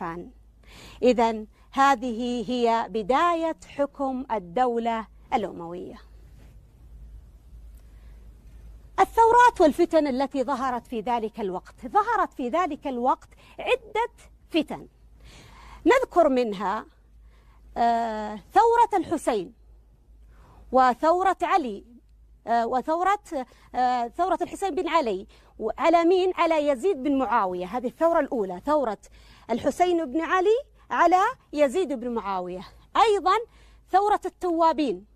عفان. إذن هذه هي بداية حكم الدولة الأموية. الثورات والفتن التي ظهرت في ذلك الوقت عدة فتن، نذكر منها ثورة الحسين وثورة علي ثورة الحسين بن علي على مين؟ على يزيد بن معاوية. هذه الثورة الأولى، ثورة الحسين بن علي على يزيد بن معاوية. أيضا ثورة التوابين.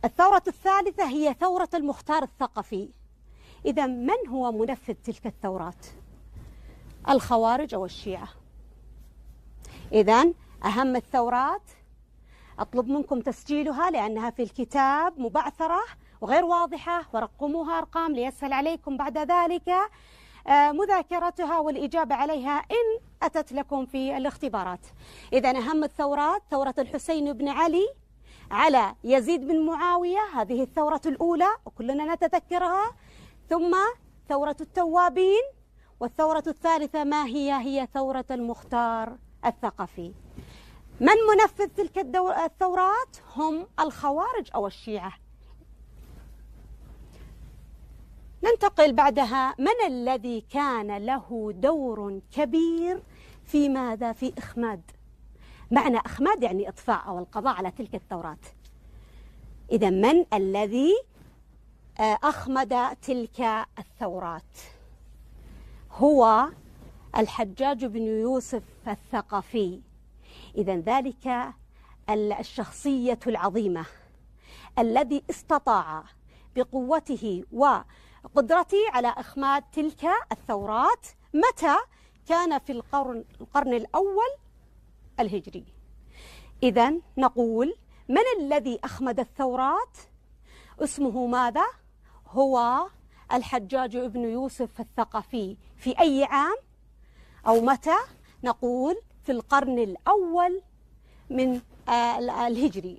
الثورة الثالثة هي ثورة المختار الثقفي. إذا من هو منفذ تلك الثورات؟ الخوارج أو الشيعة. إذن أهم الثورات أطلب منكم تسجيلها لأنها في الكتاب مبعثرة وغير واضحة، ورقموها أرقام ليسهل عليكم بعد ذلك مذاكرتها والإجابة عليها إن أتت لكم في الاختبارات. إذن أهم الثورات ثورة الحسين بن علي على يزيد بن معاوية، هذه الثورة الأولى وكلنا نتذكرها. ثم ثورة التوابين، والثورة الثالثة ما هي؟ هي ثورة المختار الثقفي. من منفذ تلك الثورات؟ هم الخوارج أو الشيعة. ننتقل بعدها، من الذي كان له دور كبير في ماذا؟ في إخماد. معنى إخماد يعني إطفاء أو القضاء على تلك الثورات. إذا من الذي أخمد تلك الثورات؟ هو الحجاج بن يوسف الثقفي. إذا ذلك الشخصية العظيمة الذي استطاع بقوته وقدرته على إخماد تلك الثورات. متى؟ كان في القرن الأول الهجري. إذن نقول من الذي أخمد الثورات؟ اسمه ماذا؟ هو الحجاج بن يوسف الثقفي. في أي عام أو متى؟ نقول في القرن الأول من الهجري.